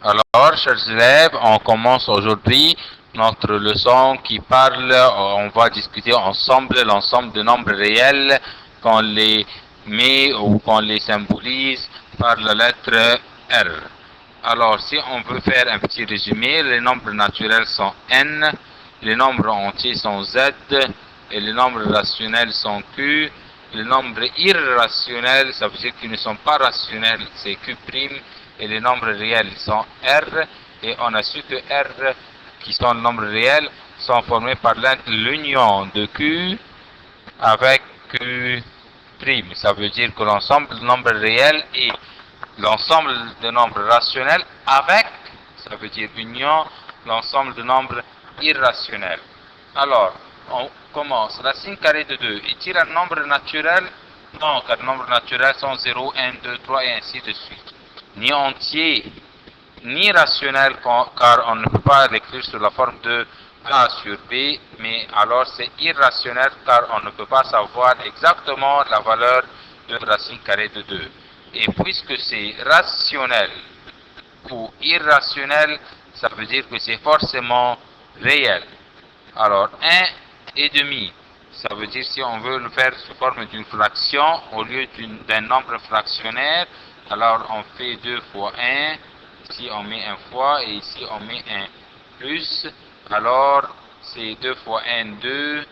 Alors, chers élèves, on commence aujourd'hui notre leçon qui parle, on va discuter ensemble l'ensemble de nombres réels qu'on les met ou qu'on les symbolise par la lettre R. Alors, si on veut faire un petit résumé, les nombres naturels sont N, les nombres entiers sont Z, et les nombres rationnels sont Q, les nombres irrationnels, ça veut dire qu'ils ne sont pas rationnels, c'est Q', et les nombres réels sont R, et on a su que R, qui sont les nombres réels, sont formés par l'union de Q avec Q'. Ça veut dire que l'ensemble des nombres réels est l'ensemble des nombres rationnels avec, ça veut dire union, l'ensemble des nombres irrationnels. Alors, on commence. Racine carrée de 2 est-il un nombre naturel? Non, car les nombres naturels sont 0, 1, 2, 3 et ainsi de suite. Ni entier, ni rationnel, car on ne peut pas l'écrire sous la forme de A sur B, mais alors c'est irrationnel car on ne peut pas savoir exactement la valeur de racine carrée de 2. Et puisque c'est rationnel ou irrationnel, ça veut dire que c'est forcément réel. Alors 1 et demi, ça veut dire si on veut le faire sous forme d'une fraction au lieu d'un nombre fractionnaire, alors on fait 2 fois 1, ici on met 1 fois et ici on met 1 plus, alors c'est 2 fois 1, 2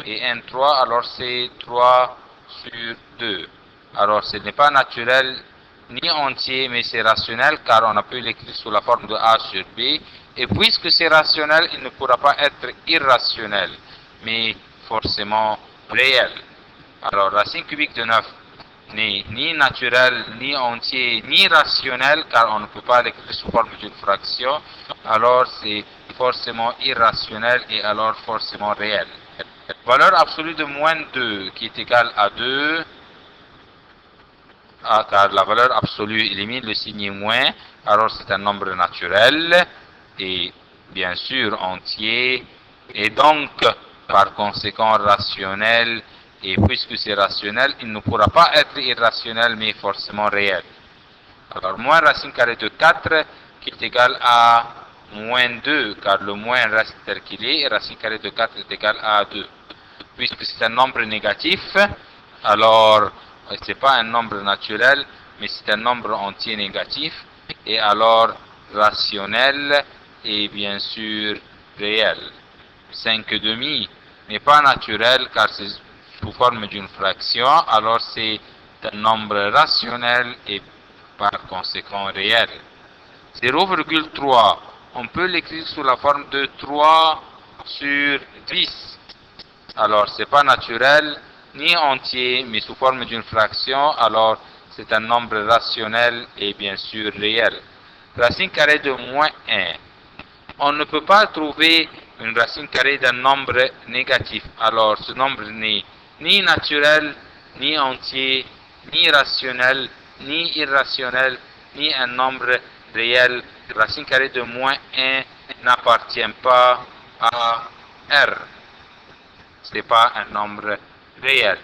et 1, 3, alors c'est 3 sur 2. Alors ce n'est pas naturel ni entier, mais c'est rationnel car on a pu l'écrire sous la forme de A sur B. Et puisque c'est rationnel, il ne pourra pas être irrationnel, mais forcément réel. Alors racine cubique de 9 n'est ni naturel, ni entier, ni rationnel, car on ne peut pas l'écrire sous forme d'une fraction, alors c'est forcément irrationnel et alors forcément réel. Valeur absolue de moins 2 qui est égale à 2, car la valeur absolue élimine le signe moins, alors c'est un nombre naturel et bien sûr entier, et donc par conséquent rationnel, et puisque c'est rationnel, il ne pourra pas être irrationnel mais forcément réel. Alors moins racine carrée de 4 qui est égal à moins 2, car le moins reste tel qu'il est, et racine carrée de 4 est égal à 2. Puisque c'est un nombre négatif, alors ce n'est pas un nombre naturel, mais c'est un nombre entier négatif, et alors rationnel et bien sûr réel. 5 demi n'est pas naturel car c'est sous forme d'une fraction, alors c'est un nombre rationnel et par conséquent réel. 0,3, on peut l'écrire sous la forme de 3 sur 10. Alors, c'est pas naturel, ni entier, mais sous forme d'une fraction, alors c'est un nombre rationnel et bien sûr réel. Racine carrée de moins 1. On ne peut pas trouver une racine carrée d'un nombre négatif. Alors, ce nombre n'est ni naturel, ni entier, ni rationnel, ni irrationnel, ni un nombre réel. Racine carrée de moins 1 n'appartient pas à R. Ce n'est pas un nombre réel.